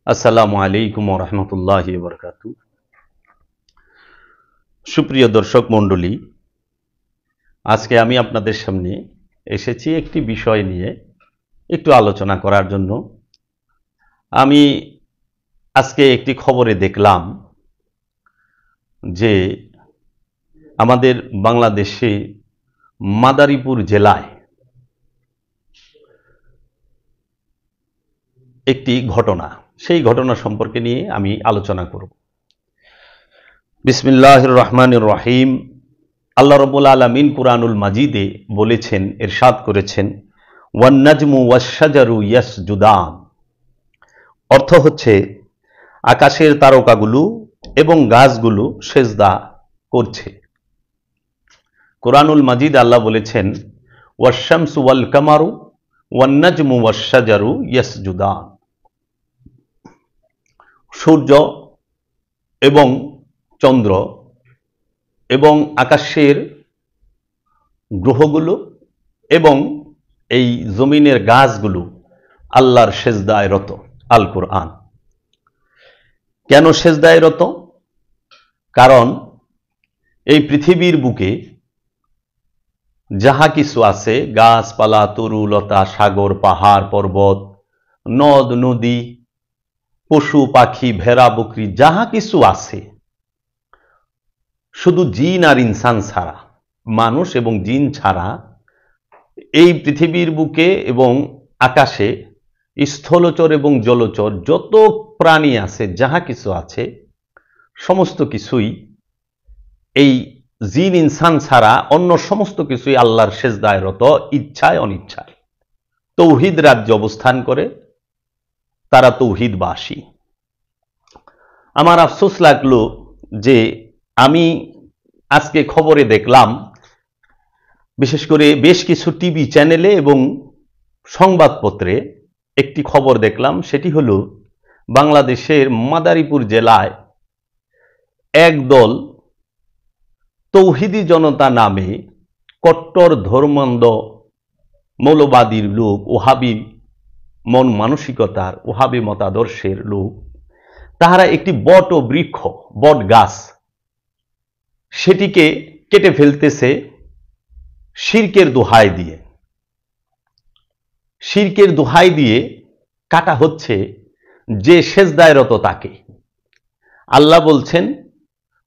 আসসালামু আলাইকুম ওয়া রাহমাতুল্লাহি ওয়া বারাকাতুহু। সুপ্রিয় দর্শক মণ্ডলী, আজকে আমি আপনাদের সামনে এসেছি একটি বিষয় নিয়ে একটু আলোচনা করার জন্য। আমি আজকে একটি খবরে দেখলাম যে আমাদের বাংলাদেশে মাদারীপুর জেলায় একটি ঘটনা, সেই ঘটনা সম্পর্কে নিয়ে আমি আলোচনা করব। বিসমিল্লাহির রহমানির রহিম। আল্লাহ রাব্বুল আলামিন কুরআনুল মাজিদে বলেছেন, ইরশাদ করেছেন, ওয়ান নাজমু ওয়াশ শাজারু ইয়াসজুদান। অর্থ হচ্ছে আকাশের তারকাগুলো এবং গাছগুলো সেজদা করছে। কুরআনুল মাজিদ আল্লাহ বলেছেন, ওয়াশ শামসু ওয়াল কামারু ওয়ান নাজমু ওয়াশ শাজারু ইয়াসজুদান। সূর্য এবং চন্দ্র এবং আকাশের গ্রহগুলো এবং এই জমিনের গাছগুলো আল্লাহর সেজদায় রত। আল কুরআন। কেন সেজদায় রত? কারণ এই পৃথিবীর বুকে যাহা কিছু আছে, গাছপালা, তরুলতা, সাগর, পাহাড়, পর্বত, নদ নদী, পশু পাখি, ভেড়া বকরি, যাহা কিছু আছে, শুধু জিন আর ইনসান ছাড়া, মানুষ এবং জিন ছাড়া এই পৃথিবীর বুকে এবং আকাশে স্থলচর এবং জলচর যত প্রাণী আছে, যাহা কিছু আছে, সমস্ত কিছুই এই জিন ইনসান ছাড়া অন্য সমস্ত কিছুই আল্লাহর সেজদায় রত, ইচ্ছায় অনিচ্ছায়। তৌহিদ রাজ্যে অবস্থান করে, তারা তৌহিদবাসী। আমার আফসোস লাগলো যে আমি আজকে খবরে দেখলাম, বিশেষ করে বেশ কিছু টিভি চ্যানেলে এবং সংবাদপত্রে একটি খবর দেখলাম। সেটি হলো বাংলাদেশের মাদারীপুর জেলায় একদল তৌহিদি জনতা নামে কট্টর ধর্মান্ধ মৌলবাদীর লোক, ওহাবি মন মানসিকতার, ওহাবি মতাদর্শের লোক, তাহারা একটি বট ও বৃক্ষ, বট গাছ, সেটিকে কেটে ফেলতেছে শিরকের দোহাই দিয়ে। শিরকের দোহাই দিয়ে কাটা হচ্ছে যে সেজদায় রত তাকে। আল্লাহ বলছেন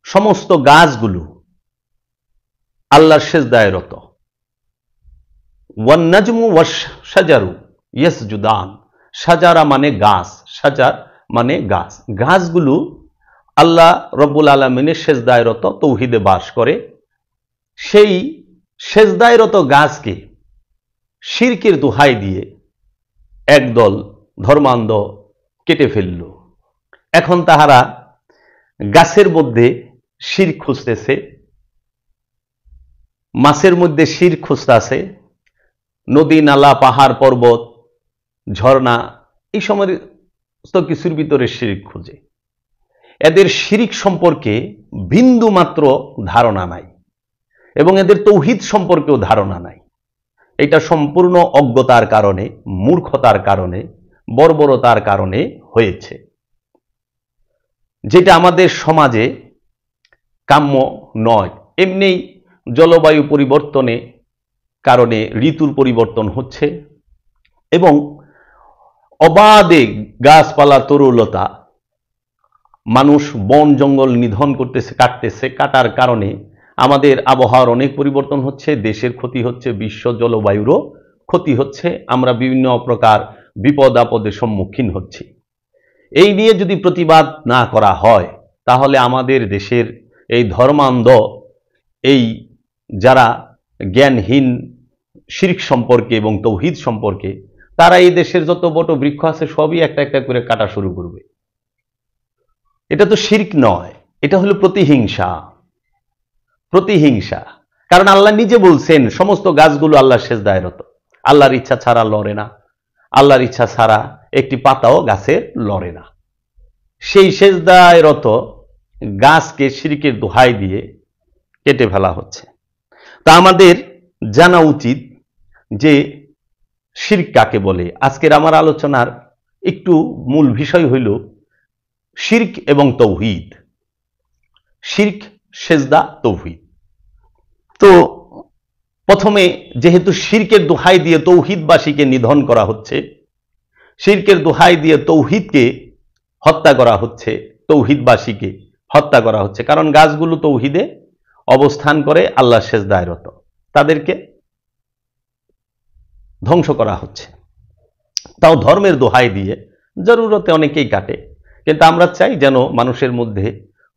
সমস্ত গাছগুলো আল্লাহর সেজদায় রত। One নাজমু wash শাজারু ইয়াসজুদান। শাজারা মানে গাছ, শাজার মানে গাছ। গাছগুলো আল্লাহ রব্বুল আলামিনের সেজদায় রত, তৌহিদে বাস করে। সেই সেজদায় রত গাছকে শিরকের দোহাই দিয়ে একদল ধর্মান্ধ কেটে ফেলল। এখন তাহারা গাছের মধ্যে শিরক খুঁজতেছে, মাছের মধ্যে শিরক খুঁজতেছে, নদী নালা, পাহাড় পর্বত, ঝর্ণা, এই সমস্ত কিছুর ভিতরে শিরক খুঁজে। এদের শিরক সম্পর্কে বিন্দু মাত্র ধারণা নাই এবং এদের তৌহিদ সম্পর্কেও ধারণা নাই। এটা সম্পূর্ণ অজ্ঞতার কারণে, মূর্খতার কারণে, বর্বরতার কারণে হয়েছে, যেটা আমাদের সমাজে কাম্য নয়। এমনি জলবায়ু পরিবর্তনে কারণে ঋতুর পরিবর্তন হচ্ছে এবং অবাধে গাছপালা, তরুলতা, মানুষ বন জঙ্গল নিধন করতেছে, কাটতেছে। কাটার কারণে আমাদের আবহাওয়ার অনেক পরিবর্তন হচ্ছে, দেশের ক্ষতি হচ্ছে, বিশ্ব জলবায়ুরও ক্ষতি হচ্ছে। আমরা বিভিন্ন প্রকার বিপদ আপদের সম্মুখীন হচ্ছি। এই নিয়ে যদি প্রতিবাদ না করা হয়, তাহলে আমাদের দেশের এই ধর্মান্ধ, এই যারা জ্ঞানহীন শিরক সম্পর্কে এবং তৌহিদ সম্পর্কে, তারা এই দেশের যত বট বৃক্ষ আছে সবই একটা একটা করে কাটা শুরু করবে। এটা তো শিরক নয়, এটা হলো প্রতিহিংসা। প্রতিহিংসা। কারণ আল্লাহ নিজে বলছেন সমস্ত গাছগুলো আল্লাহর সেজদায় রত। আল্লাহর ইচ্ছা ছাড়া লড়ে না, আল্লাহর ইচ্ছা ছাড়া একটি পাতাও গাছের লড়ে না। সেই সেজদায় রত গাছকে শিরকের দোহাই দিয়ে কেটে ফেলা হচ্ছে। তা আমাদের জানা উচিত যে শিরক কাকে বলে। আজকের আমার আলোচনার একটু মূল বিষয় হইল শিরক এবং তৌহিদ। শিরক, সেজদা, তৌহিদ। তো প্রথমে যেহেতু শিরকের দোহাই দিয়ে তৌহিদবাসীকে নিধন করা হচ্ছে, শিরকের দোহাই দিয়ে তৌহিদকে হত্যা করা হচ্ছে, তৌহিদবাসীকে হত্যা করা হচ্ছে, কারণ গাছগুলো তৌহিদে অবস্থান করে, আল্লাহ সেজদায় রত, তাদেরকে ধ্বংস করা হচ্ছে। তাও ধর্মের দোহাই দিয়ে, জরুরতে অনেকেই কাটে, কিন্তু আমরা চাই যেন মানুষের মধ্যে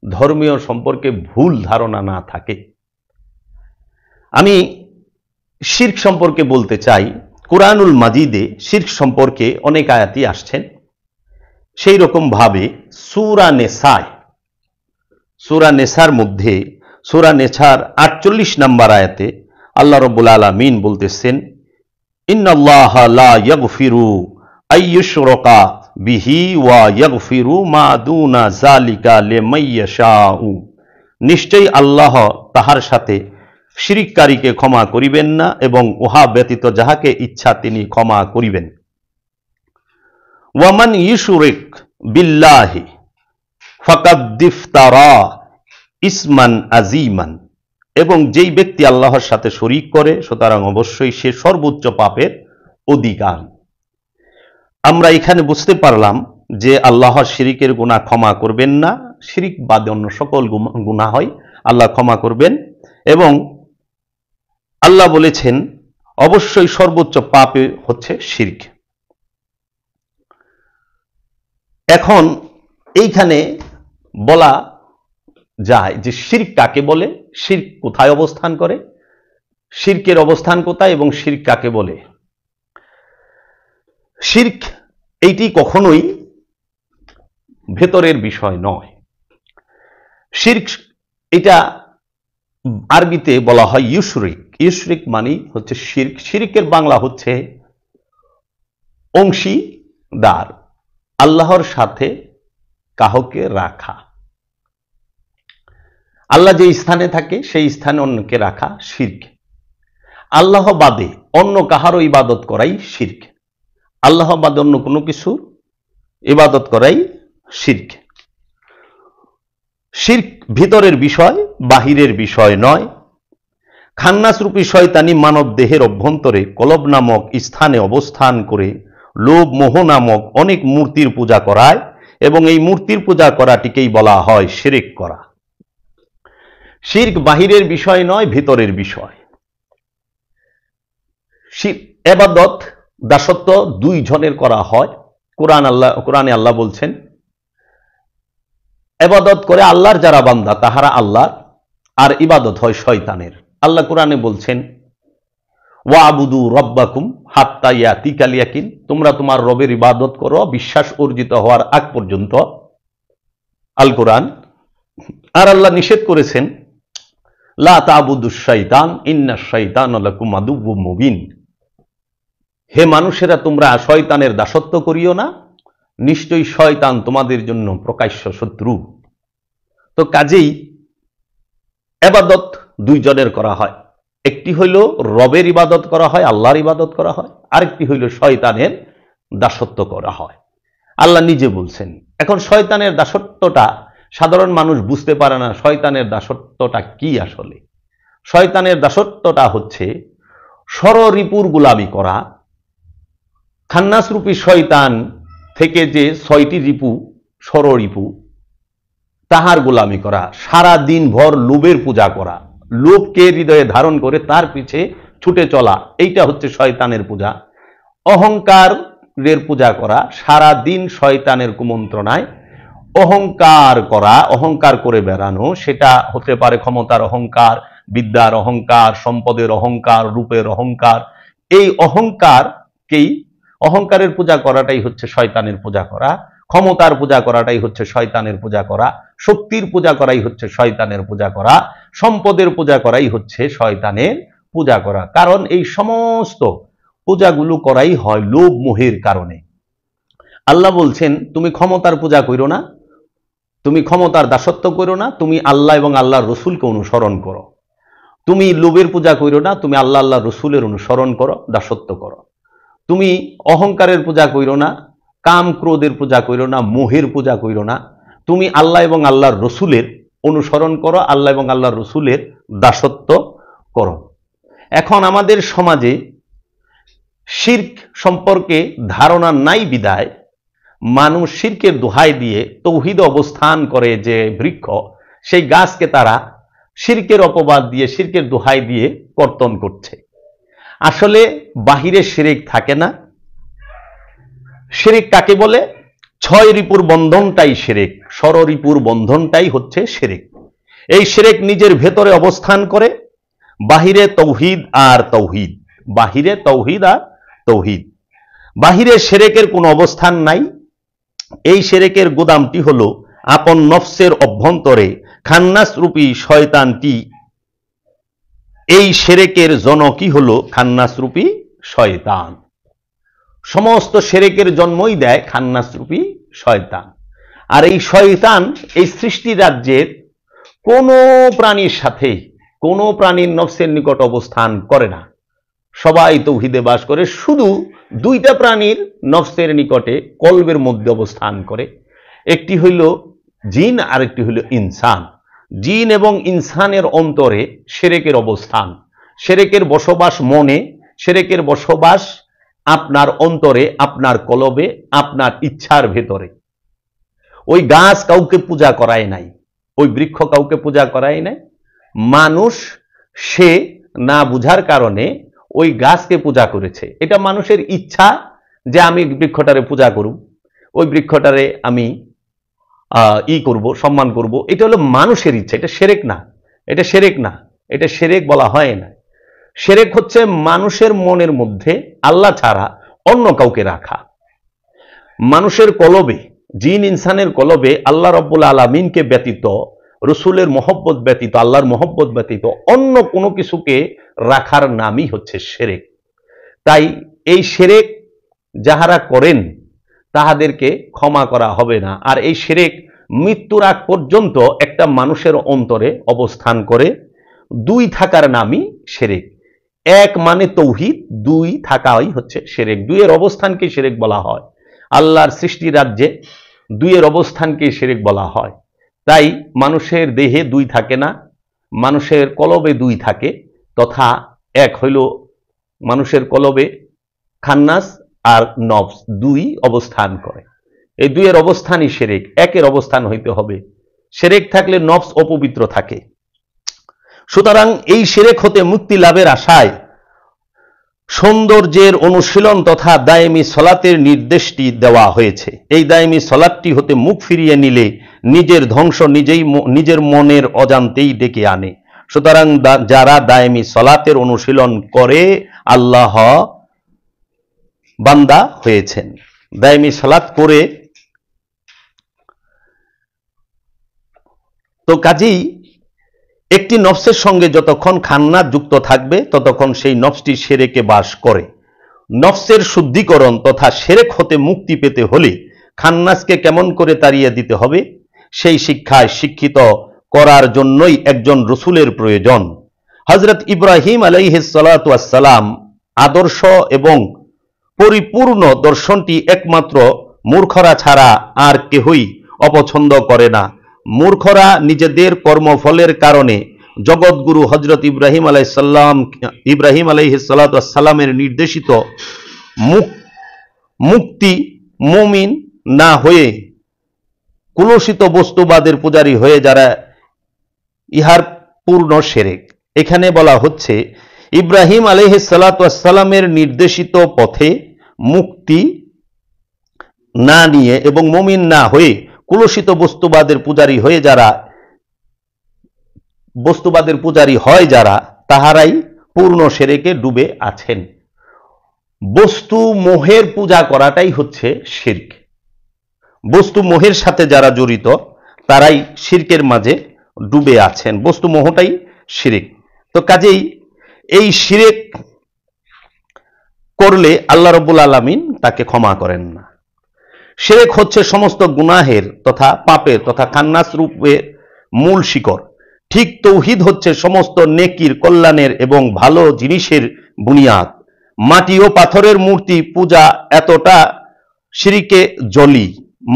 ধর্মীয় সম্পর্কে ভুল ধারণা না থাকে। আমি শিরক সম্পর্কে বলতে চাই, কুরআনুল মাজিদে শিরক সম্পর্কে অনেক আয়াতই আসছেন। সেই রকম ভাবে সূরা নেসার মধ্যে সূরা নেসার 48 নম্বর আয়াতে আল্লাহ রাব্বুল আলামিন বলতেছেন, ইন্নাল্লাহা লা ইয়াগফিরু আইয়ুশরাকা বিহি ওয়া ইয়াগফিরু মা দুনা যালিকা লিমান ইয়াশাউ। নিশ্চয়ই আল্লাহ তাহার সাথে শিরিককারীকে ক্ষমা করিবেন না এবং উহা ব্যতীত যাহাকে ইচ্ছা তিনি ক্ষমা করিবেন। ওয়ামান ইউশরিক বিল্লাহি ফাকাদ ইফতারা ইসমান আযীমান। এবং যেই ব্যক্তি আল্লাহর সাথে শরীক করে সুতরাং অবশ্যই সে সর্বোচ্চ পাপের অধিকারী। আমরা এখানে বুঝতে পারলাম যে আল্লাহর শিরিকের গুনাহ ক্ষমা করবেন না, শিরিক বাদে অন্য সকল গুনাহ হয় আল্লাহ ক্ষমা করবেন, এবং আল্লাহ বলেছেন অবশ্যই সর্বোচ্চ পাপে হচ্ছে শিরক। এখন এইখানে বলা যায় যে শিরক কাকে বলে, শিরক কোথায় অবস্থান করে, শিরকের অবস্থান কোথায় এবং শিরক কাকে বলে। শিরক এইটি কখনোই ভেতরের বিষয় নয়। শিরক এটা আরবিতে বলা হয় ইউশরিক। ইউশরিক মানে হচ্ছে শিরক। শিরকের বাংলা হচ্ছে অংশীদার, আল্লাহর সাথে কাহকে রাখা। আল্লাহ যে স্থানে থাকে সেই স্থানে অন্যকে রাখা শিরক। আল্লাহ বাদে অন্য কাহারও ইবাদত করাই শিরক। আল্লাহ বাদে অন্য কোনো কিছু ইবাদত করাই শিরক। শিরক ভিতরের বিষয়, বাহিরের বিষয় নয়। খান্নাস রূপী শয়তানি মানব দেহের অভ্যন্তরে কলব নামক স্থানে অবস্থান করে লোভ মোহ নামক অনেক মূর্তির পূজা করায়, এবং এই মূর্তির পূজা করাটিকেই বলা হয় শিরক করা। শিরক বাহিরের বিষয় নয়, ভিতরের বিষয়। ইবাদত, দাসত্ব দুই জনের করা হয়। কোরআনে আল্লাহ বলছেন, ইবাদত করে আল্লাহর যারা বান্দা তাহারা আল্লাহর, আর ইবাদত হয় শয়তানের। আল্লাহ কোরআনে বলছেন, ওয়াবুদু রব্বাকুম হাত্তা ইয়াতিকাল ইয়াকিন, তোমরা তোমার রবের ইবাদত করো বিশ্বাস অর্জিত হওয়ার আগ পর্যন্ত। আল কোরআন। আর আল্লাহ নিষেধ করেছেন, লা তা'বুদুশ শাইতান ইন্নাশ শাইতানা লাকুম আদুউম মুবিন। হে মানুষেরা, তোমরা শয়তানের দাসত্ব করিও না, নিশ্চয়ই শয়তান তোমাদের জন্য প্রকাশ্য শত্রু। তো কাজেই ইবাদত দুইজনের করা হয়। একটি হইল রবের ইবাদত করা হয়, আল্লাহর ইবাদত করা হয়, আরেকটি হইল শয়তানের দাসত্ব করা হয়। আল্লাহ নিজে বলছেন। এখন শয়তানের দাসত্বটা সাধারণ মানুষ বুঝতে পারে না। শয়তানের দাসত্বটা কি আসলে? শয়তানের দাসত্বটা হচ্ছে ষড়রিপুর গোলামি করা। খান্নাস রূপী শয়তান থেকে যে 6টি রিপু, ষড়রিপু, তাহার গোলামি করা, সারা দিন ভর লোভের পূজা করা, লোভকে হৃদয়ে ধারণ করে তার পিছে ছুটে চলা, এইটা হচ্ছে শয়তানের পূজা। অহংকারের পূজা করা, সারা দিন শয়তানের কুমন্ত্রণায় অহংকার করা, অহংকার করে বেড়ানো, সেটা হতে পারে ক্ষমতার অহংকার, বিদ্যার অহংকার, সম্পদের অহংকার, রূপের অহংকার। এই অহংকারের পূজা করাটাই হচ্ছে শয়তানের পূজা করা। ক্ষমতার পূজা করাটাই হচ্ছে শয়তানের পূজা করা। শক্তির পূজা করাই হচ্ছে শয়তানের পূজা করা। সম্পদের পূজা করাই হচ্ছে শয়তানের পূজা করা। কারণ এই সমস্ত পূজাগুলো করাই হয় লোভ মোহের কারণে। আল্লাহ বলছেন, তুমি ক্ষমতার পূজা করো না, তুমি ক্ষমতার দাসত্ব করো না, তুমি আল্লাহ এবং আল্লাহর রসুলকে অনুসরণ করো। তুমি লোভের পূজা করো না, তুমি আল্লাহ রসুলের অনুসরণ করো, দাসত্ব করো। তুমি অহংকারের পূজা করো না, কাম ক্রোধের পূজা কইরো না, মোহের পূজা কইরো না। তুমি আল্লাহ এবং আল্লাহর রসুলের অনুসরণ করো, আল্লাহ এবং আল্লাহর রসুলের দাসত্ব করো। এখন আমাদের সমাজে শিরক সম্পর্কে ধারণা নাই বিদায় মানুষ শিরকের দোহাই দিয়ে তৌহিদ অবস্থান করে যে বৃক্ষ, সেই গাছকে তারা শিরকের অপবাদ দিয়ে, শিরকের দোহাই দিয়ে কর্তন করছে। আসলে বাহিরে শিরক থাকে না। শিরক কাকে বলে? ছয় রিপুর বন্ধনটাই শিরক, ষড়রিপুর বন্ধনটাই হচ্ছে শিরক। এই শিরক নিজের ভেতরে অবস্থান করে, বাহিরে তৌহিদ আর তৌহিদ, বাহিরে তৌহিদ আর তৌহিদ। বাহিরে শিরকের কোনো অবস্থান নাই। এই শিরকের গোদামটি হলো আপন নফসের অভ্যন্তরে খান্নাস রূপী শয়তানটি। এই শিরকের জনকই হলো খান্নাস রূপী শয়তান। সমস্ত শিরকের জন্মই দেয় খান্নাস রূপী শয়তান। আর এই শয়তান এই সৃষ্টি রাজ্যের কোনো প্রাণীর সাথে, কোনো প্রাণীর নফসের নিকট অবস্থান করে না। সবাই তৌহিদে বাস করে, শুধু দুইটা প্রাণীর নফসের নিকটে কলবের মধ্যে অবস্থান করে। একটি হইল জিন আর একটি হইল ইনসান। জিন এবং ইনসানের অন্তরে শিরকের অবস্থান। শিরকের বসবাস মনে, শিরকের বসবাস আপনার অন্তরে, আপনার কলবে, আপনার ইচ্ছার ভেতরে। ওই গাছ কাউকে পূজা করায় নাই, ওই বৃক্ষ কাউকে পূজা করায় নাই। মানুষ সে না বুঝার কারণে ওই গাছকে পূজা করেছে। এটা মানুষের ইচ্ছা যে আমি বৃক্ষটারে পূজা করব, ওই বৃক্ষটারে আমি করব, সম্মান করব। এটা হলো মানুষের ইচ্ছা, এটা শিরক না, এটা শিরক না, এটা শিরক বলা হয় না। শিরক হচ্ছে মানুষের মনের মধ্যে আল্লাহ ছাড়া অন্য কাউকে রাখা। মানুষের কলবে, জিন ইনসানের কলবে আল্লাহ রাব্বুল আলামিনকে ব্যতীত, রসুলের মহব্বত ব্যতীত, আল্লাহর মহব্বত ব্যতীত অন্য কোনো কিছুকে রাখার নামই হচ্ছে শিরক। তাই এই শিরক যাহারা করেন তাহাদেরকে ক্ষমা করা হবে না। আর এই শিরক মৃত্যুর আগ পর্যন্ত একটা মানুষের অন্তরে অবস্থান করে। দুই থাকার নামই শিরক। এক মানে তৌহিদ, দুই থাকাই হচ্ছে শিরক। দুইয়ের অবস্থানকে শিরক বলা হয়। আল্লাহর সৃষ্টি রাজ্যে দুইয়ের অবস্থানকে শিরক বলা হয়। তাই মানুষের দেহে দুই থাকে না, মানুষের কলবে দুই থাকে। তথা এক হইল মানুষের কলবে খান্নাস আর নফস, দুই অবস্থান করে। এই দুইয়ের অবস্থানই শিরক। একের অবস্থান হইতে হবে। শিরক থাকলে নফস অপবিত্র থাকে। সুতরাং এই শিরক হতে মুক্তি লাভের আশায় সৌন্দর্যের অনুশীলন তথা দায়েমি সলাতের নির্দেশটি দেওয়া হয়েছে। এই দায়েমি সলাতটি হতে মুখ ফিরিয়ে নিলে নিজের ধ্বংস নিজের মনের অজান্তেই ডেকে আনে। সুতরাং যারা দায়েমি সলাতের অনুশীলন করে আল্লাহ বান্দা হয়েছেন। দায়েমি সলাত করে তো কাজেই একটি নফসের সঙ্গে যতক্ষণ খান্নাত যুক্ত থাকবে ততক্ষণ সেই নফসটি শিরকে বাস করে। নফসের শুদ্ধিকরণ তথা শিরক হতে মুক্তি পেতে হলে খান্নাসকে কেমন করে তাড়িয়ে দিতে হবে সেই শিক্ষায় শিক্ষিত করার জন্যই একজন রসুলের প্রয়োজন। হযরত ইব্রাহিম আলাইহিস সালাতু ওয়াস সালাম আদর্শ এবং পরিপূর্ণ দর্শনটি একমাত্র মূর্খরা ছাড়া আর কেহই অপছন্দ করে না। মূর্খরা নিজেদের কর্মফলের কারণে জগৎগুরু হযরত ইব্রাহিম আলাইহিস সালাতু ওয়াস সালামের নির্দেশিত মুক্তি মুমিন না হয়ে কুলসিত বস্তুবাদের পূজারী হয়ে যারা ইহার পূর্ণ শিরক। এখানে বলা হচ্ছে ইব্রাহিম আলাইহিস সালাতু ওয়াস সালামের নির্দেশিত পথে মুক্তি না নিয়ে এবং মুমিন না হয়ে কুলসিত বস্তুবাদের পূজারী হয়ে যারা বস্তুবাদের পূজারী হয় যারা, তাহারাই পূর্ণ শিরকে ডুবে আছেন। বস্তু মোহের পূজা করাটাই হচ্ছে শিরক। বস্তু মোহের সাথে যারা জড়িত তারাই শিরকের মাঝে ডুবে আছেন। বস্তু মোহটাই শিরক। তো কাজেই এই শিরক করলে আল্লাহ রাব্বুল আলামিন তাকে ক্ষমা করেন না। শিরক হচ্ছে সমস্ত গুনাহের তথা পাপের তথা খান্নাস রূপের মূল শিকড়। ঠিক তৌহিদ হচ্ছে সমস্ত নেকির, কল্যাণের এবং ভালো জিনিসের বুনিয়াদ। মাটি ও পাথরের মূর্তি পূজা এতটা শিরকে জলি,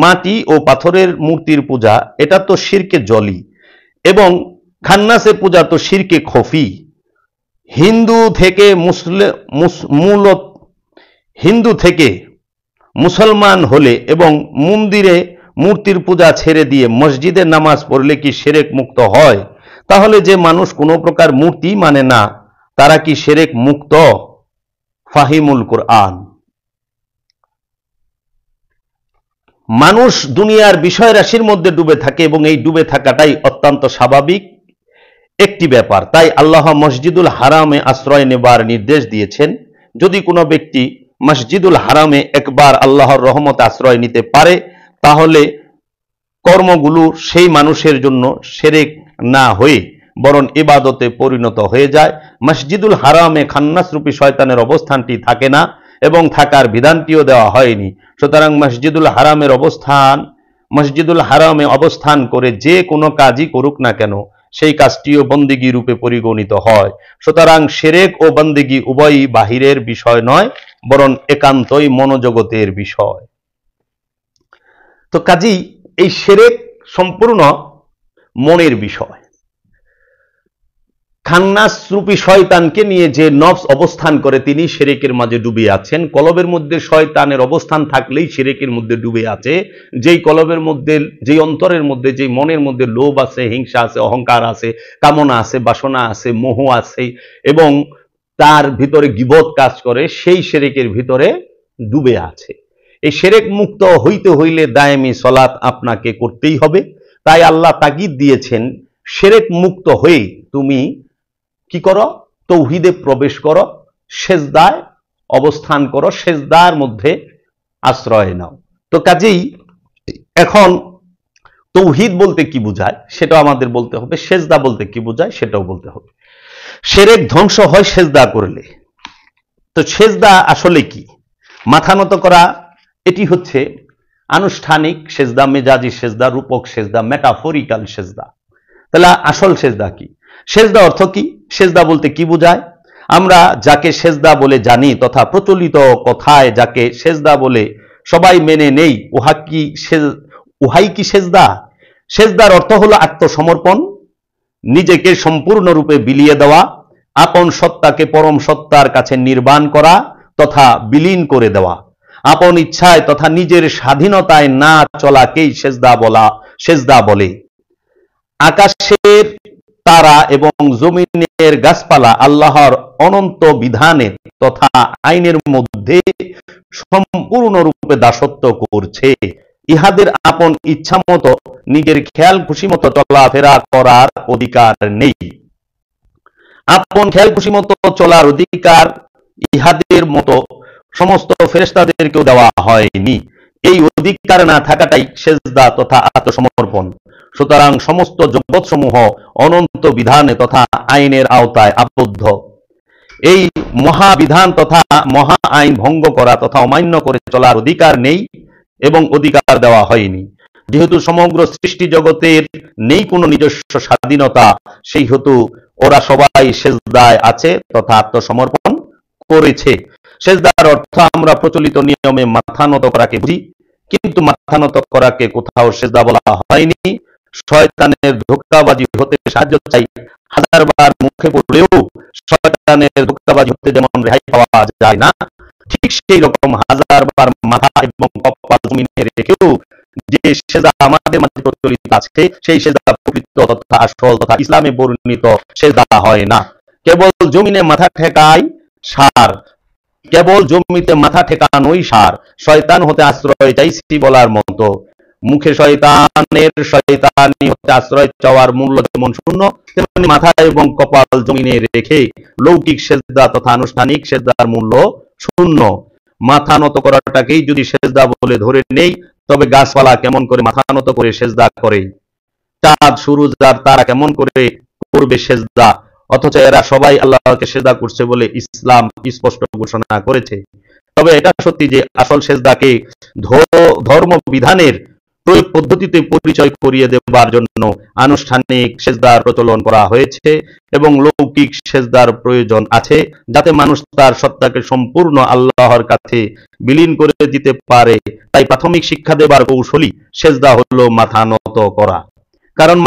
মাটি ও পাথরের মূর্তির পূজা এটা তো শিরকে জলি, এবং খান্নাসের পূজা তো শিরকে খফি। হিন্দু থেকে হিন্দু থেকে মুসলমান হলে এবং মন্দিরে মূর্তির পূজা ছেড়ে দিয়ে মসজিদে নামাজ পড়লে কি শিরক মুক্ত হয়? তাহলে যে মানুষ কোনো প্রকার মূর্তি মানে না তারা কি শিরক মুক্ত? ফাহিমুল কোরআন। মানুষ দুনিয়ার বিষয় রাশির মধ্যে ডুবে থাকে এবং এই ডুবে থাকাটাই অত্যন্ত স্বাভাবিক একটি ব্যাপার। তাই আল্লাহ মসজিদুল হারামে আশ্রয় নেবার নির্দেশ দিয়েছেন। যদি কোনো ব্যক্তি মসজিদুল হারামে একবার আল্লাহর রহমতে আশ্রয় নিতে পারে তাহলে কর্মগুলো সেই মানুষের জন্য শিরক না হয়ে বরং ইবাদতে পরিণত হয়ে যায়। মসজিদুল হারামে খান্নাস রূপী শয়তানের অবস্থানটি থাকে না এবং থাকার বিধানটিও দেওয়া হয়নি। সুতরাং মসজিদুল হারামে অবস্থান করে যে কোনো কাজই করুক না কেন সেই কাজটিও বন্দেগী রূপে পরিগণিত হয়। সুতরাং শিরক ও বন্দেগী উভয়ই বাহিরের বিষয় নয় বরং একান্তই মনোজগতের বিষয়। তো কাজেই এই শিরক সম্পূর্ণ মনের বিষয়। খান্নাস রূপী শয়তানকে নিয়ে যে নফস অবস্থান করে তিনি শিরকের মাঝে ডুবে আছেন। কলবের মধ্যে শয়তানের অবস্থান থাকলেই শিরকের মধ্যে ডুবে আছে। যেই কলবের মধ্যে, যেই অন্তরের মধ্যে, যেই মনের মধ্যে লোভ আছে, হিংসা আছে, অহংকার আছে, কামনা আছে, বাসনা আছে, মোহ আছে এবং তার ভিতরে গীবত কাজ করে, সেই শিরকের ভিতরে ডুবে আছে। এই শিরক মুক্ত হইতে হইলে দায়েমি সালাত আপনাকে করতেই হবে। তাই আল্লাহ তাগিদ দিয়েছেন শিরক মুক্ত হয়ে তুমি কি করো? তৌহিদে প্রবেশ করো, সেজদায় অবস্থান করো, সেজদার মধ্যে আশ্রয় নাও। তো কাজেই এখন তৌহিদ বলতে কি বোঝায় সেটাও আমাদের বলতে হবে, সেজদা বলতে কি বোঝায় সেটাও বলতে হবে। শিরক ধ্বংস হয় সেজদা করলে। তো সেজদা আসলে কি? মাথা নত করা, এটি হচ্ছে আনুষ্ঠানিক সেজদা, মেজাজি সেজদা, রূপক সেজদা, মেটাফরিক্যাল সেজদা। তাহলে আসল সেজদা কি? সেজদা অর্থ কি? সেজদা বলতে কি বোঝায়? আমরা যাকে সেজদা বলে জানি তথা প্রচলিত কথায় যাকে সেজদা বলে সবাই মেনে নেই, উহাই কি সেজদা? সেজদার অর্থ হলো আত্মসমর্পণ, নিজেকে সম্পূর্ণরূপে বিলিয়ে দেওয়া, আপন সত্তাকে পরম সত্তার কাছে নির্বাণ করা তথা বিলীন করে দেওয়া, আপন ইচ্ছায় তথা নিজের স্বাধীনতায় না চলাকেই সেজদা বলে। আকাশের তারা এবং জমিনের গাছপালা আল্লাহর অনন্ত বিধানের তথা আইনের মধ্যে সম্পূর্ণরূপে দাসত্ব করছে। ইহাদের আপন ইচ্ছা মতো নিজের খেয়াল খুশি মতো চলাফেরা করার অধিকার নেই। আপন খেয়াল খুশি মতো চলার অধিকার ইহাদের মতো সমস্ত ফেরেশতাদেরকেও দেওয়া হয়নি। এই অধিকার না থাকাটাই সেজদা তথা আত্মসমর্পণ। সুতরাং সমস্ত জগৎসমূহ অনন্ত বিধানে তথা আইনের আওতায় আবদ্ধ। এই মহাবিধান তথা মহা আইন ভঙ্গ করা তথা অমান্য করে চলার অধিকার নেই এবং অধিকার দেওয়া হয়নি। যেহেতু সমগ্র সৃষ্টি জগতের নেই কোনো নিজস্ব স্বাধীনতা, সেই হেতু ওরা সবাই সেজদায় আছে তথা আত্মসমর্পণ করেছে। সেজদার অর্থ আমরা প্রচলিত নিয়মে মাথা নত করাকে বুঝি, কিন্তু মাথা নত করাকে কোথাও সেজদা বলা হয়নি। শয়তানের ধোঁকাবাজি হতে সাহায্য চাই, হাজারবার মুখে পড়লেও শয়তানের ধোঁকাবাজি হতে যেমন রেহাই পাওয়া যায় না, ঠিক সেই রকম হাজারবার মাথা এবং কপাল জমিনে রেখেও যে সেজদা আমাদের মাঝে প্রচলিত আছে সেই সেজদা প্রকৃত তথা আসল তথা ইসলামে বর্ণিত সেজদা হয় না। কেবল জমিনে মাথা ঠেকায় সার, কেবল জমিতে মাথা ঠেকানোই সার। শয়তান হতে আশ্রয় চাইছি বলার মতো। মুখে শয়তানি হতে আশ্রয় চাওয়ার মূল্য যেমন শূন্য, তেমনি মাথা এবং কপাল জমিনে রেখে লৌকিক সেজদা তথা আনুষ্ঠানিক সেজদার মূল্য শূন্য। মাথা নত করাটাকেই যদি সেজদা বলে ধরে নেই, তবে গাছপালা কেমন করে মাথা নত করে সেজদা করে? চাঁদ, সূরজ আর তারা কেমন করে করবে সেজদা? অথচ এরা সবাই আল্লাহকে সেজদা করছে বলে ইসলাম স্পষ্ট ঘোষণা করেছে। তবে এটা সত্যি যে আসল সেজদাকে ধর্ম বিধানের প্রয়োগ পদ্ধতিতে পরিচয় করিয়ে দেবার জন্য আনুষ্ঠানিক সেজদার প্রচলন করা হয়েছে এবং লৌকিক সেজদার প্রয়োজন আছে, যাতে মানুষ তার সত্তাকে সম্পূর্ণ আল্লাহর কাছে বিলীন করে দিতে পারে। তাই প্রাথমিক শিক্ষা দেবার কৌশলী সেজদা হলো মাথা নত করা। কারণ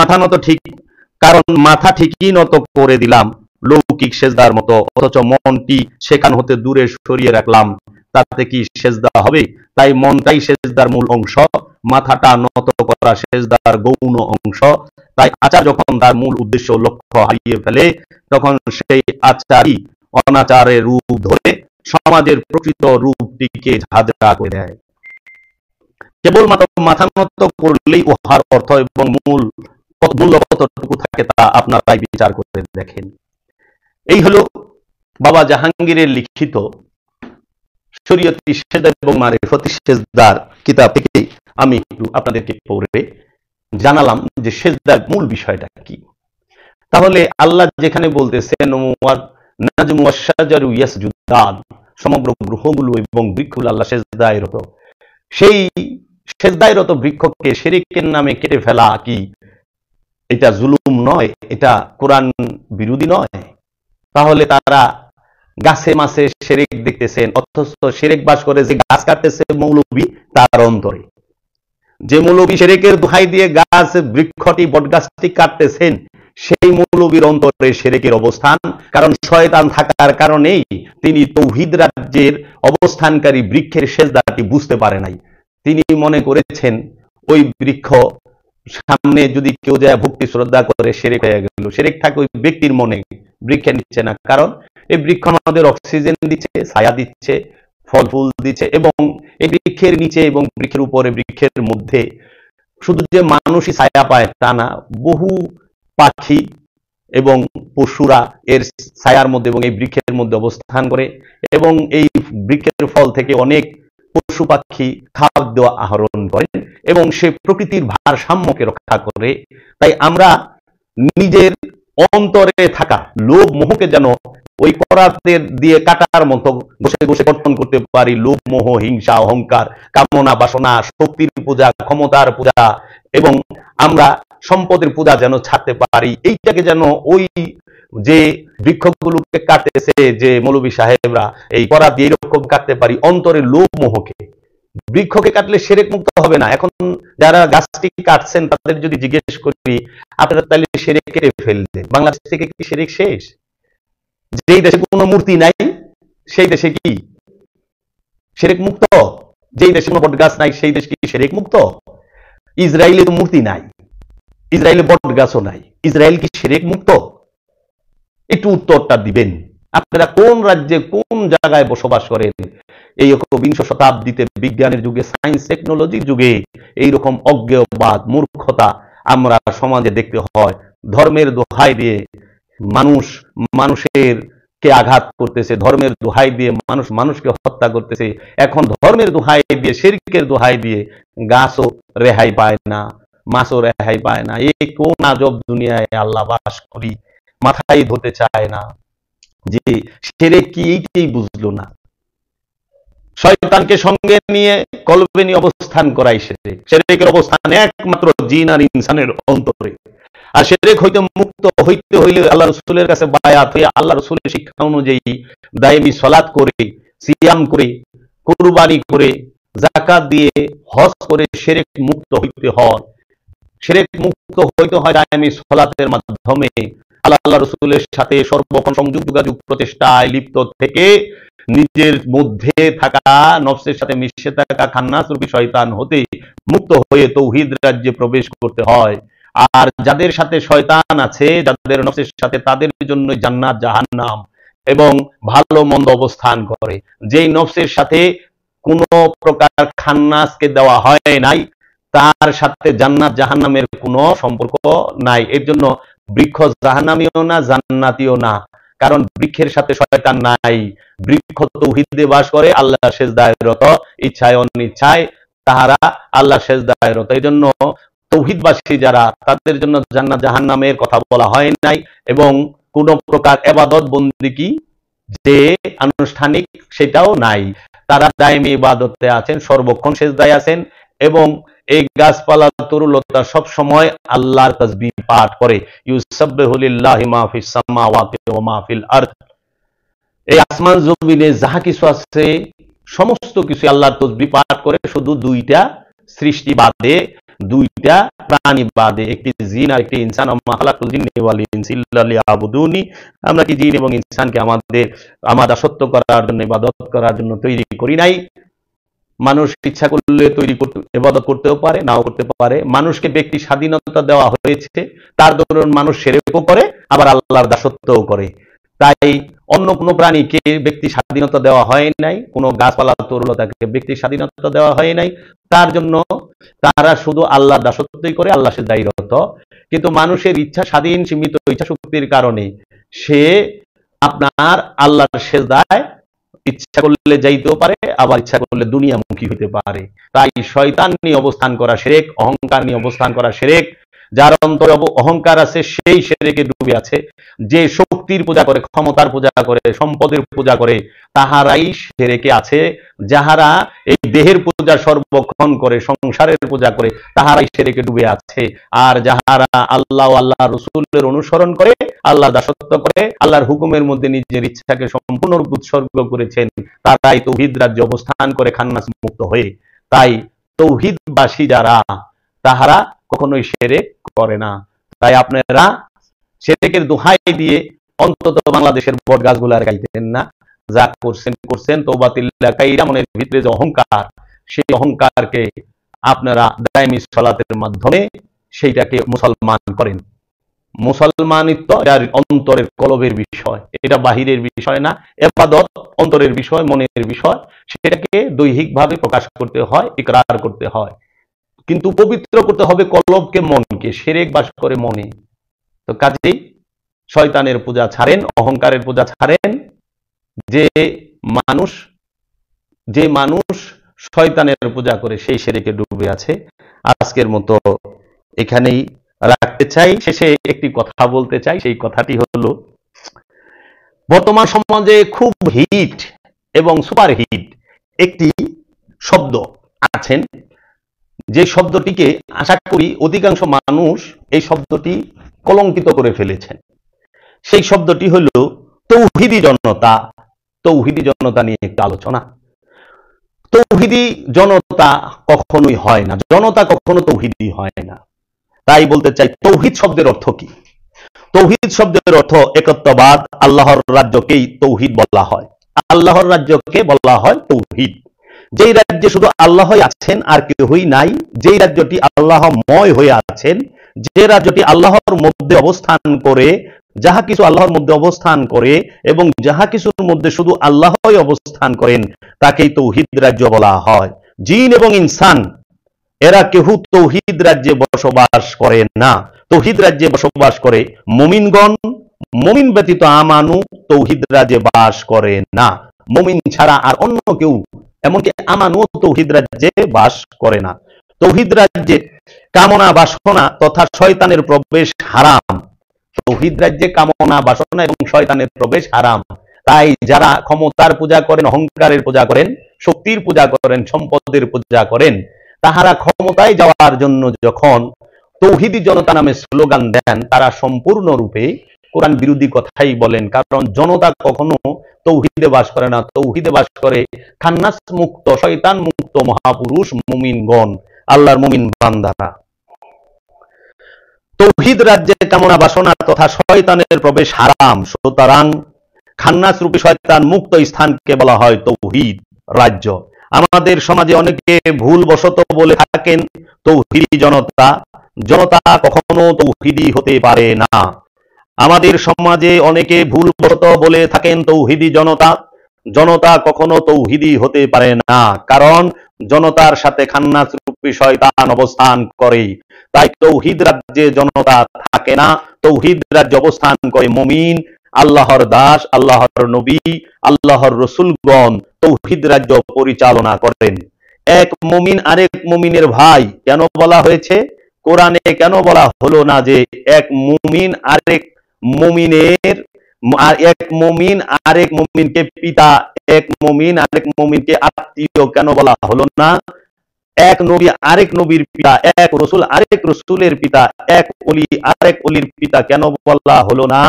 মাথা ঠিকই নত করে দিলাম লৌকিক সেজদার মতো, অথচ মনটি সেখান হতে দূরে সরিয়ে রাখলাম, তাতে কি সেজদা হবে? তাই মনটাই সেজদার মূল অংশ, মাথাটা নত করা সেজদার গৌণ অংশ। তাই আচার যখন তার মূল উদ্দেশ্য লক্ষ্য হারিয়ে ফেলে, তখন সেই আচারই অনাচারের রূপ ধরে সমাজের প্রকৃত রূপটিকে ঝাঁঝরা করে দেয়। কেবলমাত্র মাথা নত করলেই উহার অর্থ এবং মূল্য কতটুকু থাকে তা আপনারাই বিচার করে দেখেন। এই হলো বাবা জাহাঙ্গীরের লিখিত শরীয়তি সেজদা এবং মারিফতি সেজদার কিতাব থেকে আমি একটু আপনাদেরকে পড়ে জানালাম যে সেজদার মূল বিষয়টা কি। তাহলে আল্লাহ যেখানে বলতেছেন নাজমু ওয়াশ-শাজারু ইয়াসজুদান, সমগ্র গ্রহগুলো এবং বৃক্ষগুলো আল্লাহ সেজদায় রত, সেই সেজদায় রত বৃক্ষকে শিরকের নামে কেটে ফেলা কি এটা জুলুম নয়? এটা কোরআন বিরোধী নয়? তাহলে তারা গাছে মাছে শিরক দেখতেছেন, অথচ শিরক বাস করে যে গাছ কাটতেছে মৌলবী তার অন্তরে। যে মৌলবী শিরকের দোহাই দিয়ে গাছ বৃক্ষটি বটগাছটি কাটতেছেন, সেই মৌলবীর অন্তরে শিরকের অবস্থান। কারণ শয়তান থাকার কারণেই তিনি তৌহিদ রাজ্যের অবস্থানকারী বৃক্ষের সেজদাটি বুঝতে পারে নাই। তিনি মনে করেছেন ওই বৃক্ষ সামনে যদি কেউ যায় ভক্তি শ্রদ্ধা করে শিরক হয়ে গেল। শিরক থাকে ওই ব্যক্তির মনে, বৃক্ষের নিচ্ছে না। কারণ এই বৃক্ষ আমাদের অক্সিজেন দিচ্ছে, ছায়া দিচ্ছে, ফল ফুল দিচ্ছে, এবং এই বৃক্ষের নিচে এবং বৃক্ষের উপরে বৃক্ষের মধ্যে শুধু যে মানুষই ছায়া পায় তা না, বহু পাখি এবং পশুরা এর ছায়ার মধ্যে এবং এই বৃক্ষের মধ্যে অবস্থান করে, এবং এই বৃক্ষের ফল থেকে অনেক পশু পাখি খাদ্য আহরণ করেন এবং সে প্রকৃতির ভারসাম্যকে রক্ষা করে। তাই আমরা নিজের অন্তরে থাকা লোভ মোহকে যেন ওই করাতের দিয়ে কাটার মতো ঘষে ঘষে কর্তন করতে পারি। লোভ মোহ, হিংসা, অহংকার, কামনা বাসনা, শক্তির পূজা, ক্ষমতার পূজা এবং আমরা সম্পদের পূজা যেন ছাড়তে পারি। এইটাকে যেন ওই যে বৃক্ষগুলোকে কাটতেছে যে মৌলবী সাহেবরা এই করা দিয়ে এরকম কাটতে পারি অন্তরের লোভ মোহকে। বৃক্ষকে কাটলে শিরক মুক্ত হবে না। এখন যারা গাছটি কাটছেন তাদের যদি জিজ্ঞেস করি আপনারা তাহলে শিরক কেটে ফেললেন, বাংলাদেশ থেকে কি শিরক শেষ? যেই দেশে কোনো মূর্তি নাই সেই দেশে কি শিরক মুক্ত? যেই দেশে কোনো বটগাছ নাই সেই দেশ কি শিরক মুক্ত? ইসরায়েলে তো মূর্তি নাই, ইসরায়েলে বটগাছও নাই, ইসরায়েল কি শিরক মুক্ত? একটু উত্তরটা দিবেন। আপনারা কোন রাজ্যে কোন জায়গায় বসবাস করেন? এই বিংশ শতাব্দীতে বিজ্ঞানের যুগে, সায়েন্স টেকনোলজির যুগে এইরকম অজ্ঞেয়বাদ, মূর্খতা আমরা সমাজে দেখতে হয়। ধর্মের দোহাই দিয়ে মানুষের কে আঘাত করতেছে, ধর্মের দোহাই দিয়ে মানুষকে হত্যা করতেছে। এখন ধর্মের দোহাই দিয়ে, শিরকের দোহাই দিয়ে গাছও রেহাই পায় না, মাছও রেহাই পায় না। এই কোন আজব দুনিয়ায় আল্লাহ বাস করি, মাথায় ধরতে চায় না যে শিরক কি, এইটাই বুঝলো না। শয়তানকে সঙ্গে নিয়ে কলবে নিয়ে অবস্থান করাই শিরক। শিরকের অবস্থান একমাত্র জিন আর ইনসানের অন্তরে। আর শিরক হইতে মুক্ত হইতে হইলে আল্লাহ রাসূলের কাছে বায়াত হয়ে আল্লাহ রাসূলের শিক্ষা অনুযায়ী দায়মি সালাত করে, সিয়াম করে, কুরবানি করে, যাকাত দিয়ে, হজ করে শিরক মুক্ত হইতে হয়। শিরক মুক্ত হইতে হয় দায়মি সালাতের মাধ্যমে। আল্লাহ রাসূলের সাথে সর্বক্ষণ সংযোগ যোগাযোগ প্রচেষ্টায় লিপ্ত থেকে নিজের মধ্যে থাকা নফসের সাথে মিশে থাকা খান্নাস রূপী শয়তান হতে মুক্ত হয়ে তৌহিদ রাজ্যে প্রবেশ করতে হয়। আর যাদের সাথে শয়তান আছে, যাদের নফসের সাথে, তাদের জন্য জান্নাত জাহান্নাম এবং ভালো মন্দ অবস্থান করে। যেই নফসের সাথে কোনো প্রকার খান্নাসকে দেওয়া হয় নাই, তার সাথে জান্নাত জাহান্নামের কোনো সম্পর্ক নাই। এর জন্য বৃক্ষ জাহান্নামীও না, জান্নাতীয় না। কারণ বৃক্ষের সাথে শয়তান নাই। বৃক্ষ তৌহিদে বাস করে, আল্লাহ সেজদায় রত, ইচ্ছায় অনিচ্ছায় তাহারা আল্লাহ সেজদায় রত। এই জন্য তৌহিদবাসী যারা, তাদের জন্য জান্নাত জাহান্নামের কথা বলা হয় নাই, এবং কোন প্রকার ইবাদত বন্দেগী যে আনুষ্ঠানিক সেটাও নাই। তারা দায়মি ইবাদতে আছেন, সর্বক্ষণ সেজদায় আছেন, এবং এই গাছপালা তরুলতা সব সময় আল্লাহর তাসবিহ পাঠ করে। ইউসাব্বিহু লিল্লাহি মা ফিস সামাওয়াতি ওয়া মা ফিল আরদ। এই আসমান জমিনে যাহা কিছু আছে সমস্ত কিছু আল্লাহর তাসবিহ পাঠ করে, শুধু দুইটা সৃষ্টি বাদে, দুইটা প্রাণী বাদে, একটি জিন আর একটি ইনসান। আম্মা খালাকুল জিন্নি ওয়াল ইনসা ইল্লা লিয়াবুদুনি। আমরা কি জিন এবং ইনসানকে আমার দাসত্ব করার জন্য, ইবাদত করার জন্য তৈরি করি নাই? মানুষ ইচ্ছা করলে ইবাদত করতেও পারে, নাও করতে পারে। মানুষকে ব্যক্তি স্বাধীনতা দেওয়া হয়েছে, তার দরুন মানুষ শিরকও করে, আবার আল্লাহর দাসত্বও করে। তাই অন্য কোনো প্রাণীকে ব্যক্তি স্বাধীনতা দেওয়া হয় নাই, কোনো গাছপালা তরুলতাকে ব্যক্তি স্বাধীনতা দেওয়া হয় নাই। তার জন্য তারা শুধু আল্লাহর দাসত্বই করে, আল্লাহ সেজদায় রত। কিন্তু মানুষের ইচ্ছা, স্বাধীন সীমিত ইচ্ছা শক্তির কারণে সে আপনার আল্লাহর সেজদায় ইচ্ছা করলে যাইতেও পারে, আবার ইচ্ছা করলে দুনিয়ামুখী হতে পারে। তাই শয়তান নিয়ে অবস্থান করা শিরক, অহংকার নিয়ে অবস্থান করা শিরক। যার অন্তরে অহংকার আছে সেই শিরকে ডুবে আছে। যে শক্তির পূজা করে, ক্ষমতার পূজা করে, সম্পদের পূজা করে, তাহারাই শিরকে আছে। যাহারা এই দেহের পূজা সর্বক্ষণ করে, সংসারের পূজা করে, তাহারাই শিরকে ডুবে আছে। আর যাহারা আল্লাহ ও আল্লাহ রাসূলের অনুসরণ করে, আল্লাহ দাসত্ব করে, আল্লাহর হুকুমের মধ্যে নিজের ইচ্ছাকে সম্পূর্ণরূপে উৎসর্গ করেছেন, তারাই তৌহিদ রাজ্যে অবস্থান করে খান্নাস মুক্ত হয়ে। তাই তৌহিদবাসী যারা, তাহারা কখনোই শিরক করে না। তাই আপনারা শিরকের দোহাই দিয়ে অন্তত বাংলাদেশের বট গাছগুলার গাইতেন না। যা করছেন করছেন, তওবাতিল্লাহ কাইরা। মনের ভিতরে যে অহংকার, সেই অহংকারকে আপনারা দায়মি সালাতের মাধ্যমে সেইটাকে মুসলমান করেন। মুসলমানিত্ব এর অন্তরের কলবের বিষয়, এটা বাহিরের বিষয় না। ইবাদত অন্তরের বিষয়, মনের বিষয়। সেটাকে দৈহিকভাবে প্রকাশ করতে হয়, ইকরার করতে হয়, কিন্তু পবিত্র করতে হবে কলবকে, মনকে। শিরক বাস করে মনে। তো কাজেই শয়তানের পূজা ছাড়েন, অহংকারের পূজা ছাড়েন। যে মানুষ শয়তানের পূজা করে সেই শিরকে ডুবে আছে। আজকের মতো এখানেই রাখতে চাই। শেষে একটি কথা বলতে চাই। সেই কথাটি হলো, বর্তমান সমাজে খুব হিট এবং সুপার হিট একটি শব্দ আছেন, যে শব্দটিকে আশা করি অধিকাংশ মানুষ এই শব্দটি কলঙ্কিত করে ফেলেছেন। সেই শব্দটি হলো তৌহিদি জনতা। তৌহিদি জনতা নিয়ে একটু আলোচনা। তৌহিদি জনতা কখনোই হয় না, জনতা কখনো তৌহিদি হয় না। তাই বলতে চাই, তৌহিদ শব্দের অর্থ কি? তৌহিদ শব্দের অর্থ একত্ববাদ। আল্লাহর রাজ্যকেই তৌহিদ বলা হয়। আল্লাহর রাজ্যকে বলা হয় তৌহিদ। যেই রাজ্যে শুধু আল্লাহই আছেন আর কেউই নাই, যেই রাজ্যটি আল্লাহময় হয়ে আছেন, যে রাজ্যটি আল্লাহর মধ্যে অবস্থান করে, যাহা কিছু আল্লাহর মধ্যে অবস্থান করে এবং যাহা কিছুর মধ্যে শুধু আল্লাহই অবস্থান করেন, তাকেই তৌহিদ রাজ্য বলা হয়। জিন এবং ইনসান এরা কেউ তৌহিদ রাজ্যে বসবাস করে না। তৌহিদ রাজ্যে বসবাস করে মুমিনগণ। মুমিন ব্যতীত আমানু তৌহিদ রাজ্যে বাস করে না। মুমিন ছাড়া আর অন্য কেউ, এমনকি আমানু তৌহিদ রাজ্যে বাস করে না। তৌহিদ রাজ্যে কামনা বাসনা তথা শয়তানের প্রবেশ হারাম। তৌহিদ রাজ্যে কামনা বাসনা এবং শয়তানের প্রবেশ হারাম। তাই যারা ক্ষমতার পূজা করেন, অহংকারের পূজা করেন, শক্তির পূজা করেন, সম্পদের পূজা করেন, তাহারা ক্ষমতায় যাওয়ার জন্য যখন তৌহিদি জনতা নামে স্লোগান দেন, তারা সম্পূর্ণরূপে কোরআন বিরোধী কথাই বলেন। কারণ জনতা কখনো তৌহিদে বাস করে না। তৌহিদে বাস করে খান্নাস মুক্ত, শয়তান মুক্ত মহাপুরুষ মুমিনগণ, আল্লাহর মুমিন বান্দারা। তৌহিদ রাজ্যে কামনা বাসনা তথা শয়তানের প্রবেশ হারাম। সুতরাং খান্নাস রূপী শয়তান মুক্ত স্থানকে বলা হয় তৌহিদ রাজ্য। আমাদের সমাজে অনেকে ভুলবশত বলে থাকেন তৌহিদি জনতা। জনতা কখনো তৌহিদি হতে পারে না। আমাদের সমাজে অনেকে ভুলবশত বলে থাকেন তৌহিদি জনতা। জনতা কখনো তৌহিদি হতে পারে না, কারণ জনতার সাথে খান্নাস রূপী শয়তান অবস্থান করে। তাই তৌহিদ রাজ্যে জনতা থাকে না। তৌহিদ রাজ্যে অবস্থান করে মুমিন, আল্লাহর দাস, আল্লাহর নবী, আল্লাহর রসুলগণ তৌহিদ রাজ্য পরিচালনা করেন। এক মুমিন আরেক মুমিনের ভাই কেন বলা হয়েছে? কোরআনে কেন বলা হলো না যে এক মুমিন আরেক মুমিনকে পিতা, এক মুমিন আরেক মুমিনকে আত্মীয় কেন বলা হলো না? এক নবী আরেক নবীর পিতা, এক রসুল আরেক রসুলের পিতা, এক অলি আরেক অলির পিতা কেন বলা হলো না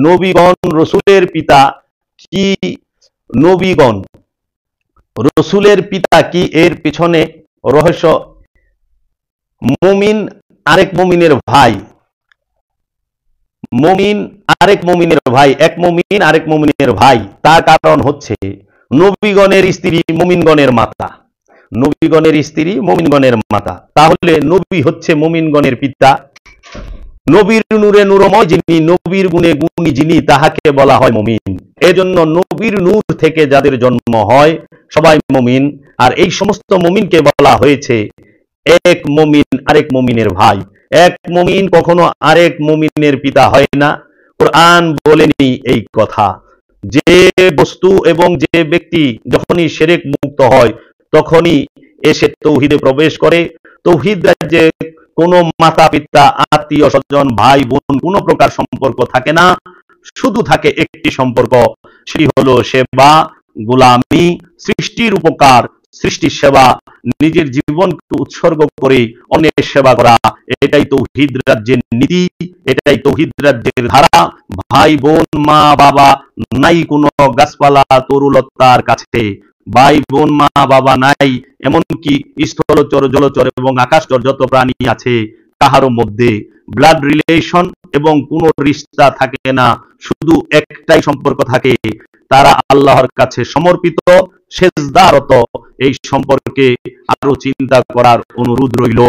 নবীগণ রসুলের পিতা? কি নবীগণ রসুলের পিতা কি এর পিছনে রহস্য? মুমিন আরেক মুমিনের ভাই, মুমিন আরেক মুমিনের ভাই, এক মুমিন আরেক মুমিনের ভাই, তার কারণ হচ্ছে নবীগণের স্ত্রী মুমিনগণের মাতা, নবীগণের স্ত্রী মুমিনগণের মাতা, তাহলে নবী হচ্ছে মুমিনগণের পিতা। নবীর নূরে নূরময় যিনি, নবীর গুণে গুণী যিনি, তাহাকে বলা হয় মুমিন। এজন্য নবীর নূর থেকে যাদের জন্ম হয় সবাই মুমিন, আর এই সমস্ত মুমিনকে বলা হয়েছে এক মুমিন আরেক মুমিনের ভাই। এক মুমিন কখনো আরেক মুমিনের পিতা হয় না। কোরআন বলেনি এই কথা। যে বস্তু এবং যে ব্যক্তি যখনই শিরক মুক্ত হয় তখনই এসে তৌহিদে প্রবেশ করে। তৌহিদ রাজ্যে কোনো মাতা পিতা আত্মীয় স্বজন ভাই বোন কোনো প্রকার সম্পর্ক থাকে না, শুধু থাকে একটি সম্পর্ক, সেটি হলো সেবা, গোলামি, সৃষ্টির উপকার, সৃষ্টির সেবা, নিজের জীবনকে উৎসর্গ করে অন্যের সেবা করা। এটাই তৌহিদ রাজ্যের নীতি, এটাই তৌহিদ রাজ্যের ধারা। ভাই বোন মা বাবা নাই কোনো গাছপালা তরুলতার কাছে, ভাই বোন মা বাবা নাই এমনকি স্থলচর জলচর এবং আকাশচর যত প্রাণী আছে কাহারও মধ্যে ব্লাড রিলেশন এবং কোন রিশতা থাকে না, শুধু একটাই সম্পর্ক থাকে, তারা আল্লাহর কাছে সমর্পিত সেজদারত। এই সম্পর্কে আরো চিন্তা করার অনুরোধ রইল।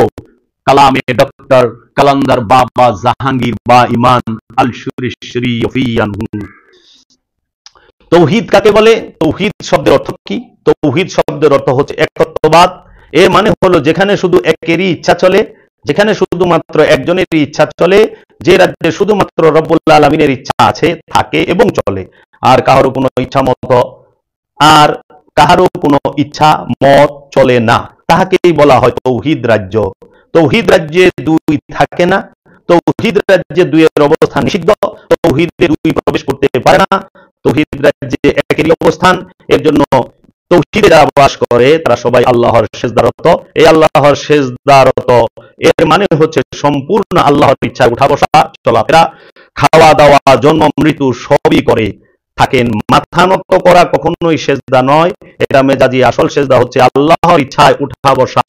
কালামে ডক্টর কালান্দার বাবা জাহাঙ্গীর বা ইমান আল শরীফি আনহু। তৌহিদ কাকে বলে? তৌহিদ শব্দের অর্থ কি? তৌহিদ শব্দের অর্থ হচ্ছে একত্ববাদ। এর মানে হলো যেখানে শুধু একেরই ইচ্ছা চলে, যেখানে শুধুমাত্র একজনেরই ইচ্ছা চলে, যে রাজ্যে শুধুমাত্র রব্বুল আলামিনের ইচ্ছা আছে, থাকে এবং চলে, আর কারো কোনো ইচ্ছা মত আর কারো কোনো ইচ্ছা মত চলে না, তাহাকেই বলা হয় তৌহিদ রাজ্য। তৌহিদ রাজ্যে দুই থাকে না, তৌহিদ রাজ্যে দুইয়ের অবস্থান নিষিদ্ধ, তৌহিদে দুই প্রবেশ করতে পারে না, তৌহিদ রাজ্যে একেরই অবস্থান। এর জন্য তৌহিদে যারা বাস করে তারা সবাই আল্লাহর সেজদারত। এই আল্লাহর সেজদারত এর মানে হচ্ছে সম্পূর্ণ আল্লাহর ইচ্ছায় উঠা বসা, চলাফেরা, খাওয়া দাওয়া, জন্ম মৃত্যু সবই করে থাকেন। মাথা নত করা কখনোই সেজদা নয়, এটা মেজাজি। আসল সেজদা হচ্ছে আল্লাহর ইচ্ছায় উঠা বসা,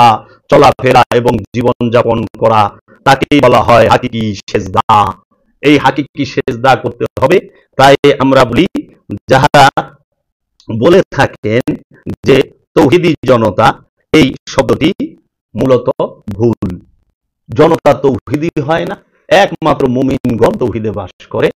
চলাফেরা এবং জীবন যাপন করা, তাকেই বলা হয় হাকিকি সেজদা। এই হাকিকি সেজদা করতে হবে। তাই আমরা বলি, যারা বলে থাকেন যে তৌহিদি জনতা, এই শব্দটি মূলত ভুল। জনতা তৌহিদি হয় না, একমাত্র মুমিনগণ তৌহিদে বাস করে।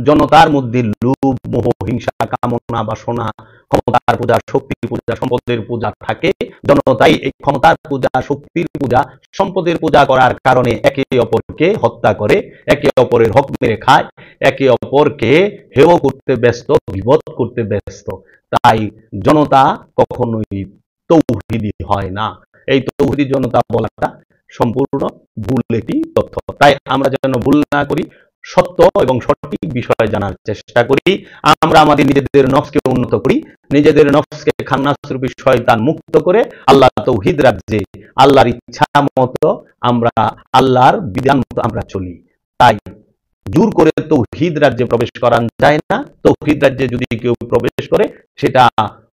জনতার মধ্যে লোভ মোহ হিংসা কামনা বাসনা, ক্ষমতার পূজা, শক্তির পূজা, সম্পদের পূজা থাকে। জনতাই এই ক্ষমতার পূজা, শক্তির পূজা, সম্পদের পূজা করার কারণে একে অপরকে হত্যা করে, একে অপরের হক মেরে খায়, একে অপরকে হেয় করতে ব্যস্ত, বিপদ করতে ব্যস্ত। তাই জনতা কখনোই তৌহিদি হয় না। এই তৌহিদি জনতা বলাটা সম্পূর্ণ ভুল একটি তথ্য। তাই আমরা যেন ভুল না করি, সত্য এবং সঠিক বিষয় জানার চেষ্টা করি। আমরা আমাদের নিজেদের নফসকে উন্নত করি, নিজেদের নফসকে খান্নাসরূপী শয়তান মুক্ত করে আল্লাহ তৌহিদ রাজ্যে আল্লাহর ইচ্ছা মতো আমরা আল্লাহর বিধান মতো আমরা চলি। তাই জোর করে তৌহিদ রাজ্যে প্রবেশ করা যায় না। তৌহিদ রাজ্যে যদি কেউ প্রবেশ করে সেটা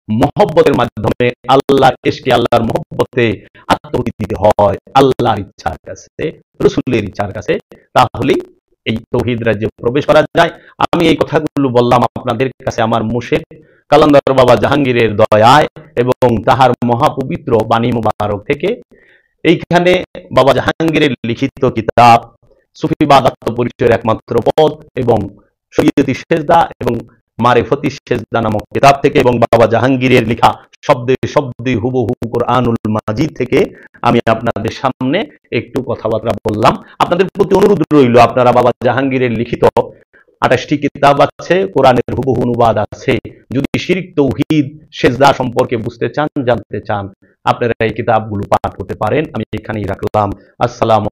মহব্বতের মাধ্যমে, আল্লাহর ইশকে, আল্লাহর মহব্বতে আত্মহতি দিতে হয় আল্লাহর ইচ্ছার কাছে, রাসূলের ইচ্ছার কাছে, তাহলেই এই তৌহিদ রাজ্যে প্রবেশ করা যায়। আমি এই কথাগুলো বললাম আপনাদের কাছে আমার মুর্শিদ কালান্দার বাবা জাহাঙ্গীরের দয়ায় এবং তাহার মহাপবিত্র বাণী মুবারক থেকে। এইখানে বাবা জাহাঙ্গীরের লিখিত কিতাব সুফিবাদ আত্মপরিচয়ের একমাত্র পথ এবং শরীয়তি সেজদা এবং মারিফতি সেজদা নামক কিতাব থেকে এবং বাবা জাহাঙ্গীরের লেখা শব্দে শব্দে হুবহু কুরআনুল মাজিদ থেকে আমি আপনাদের সামনে একটু কথাবার্তা বললাম। আপনাদের প্রতি অনুরোধ রইল, আপনারা বাবা জাহাঙ্গীরের লিখিত 28টি কিতাব আছে, কোরআনের হুবহু অনুবাদ আছে। যদি শিরক তৌহিদ সেজদা সম্পর্কে বুঝতে চান, জানতে চান, আপনারা এই কিতাবগুলো পাঠ করতে পারেন। আমি এখানেই রাখলাম। আসসালামু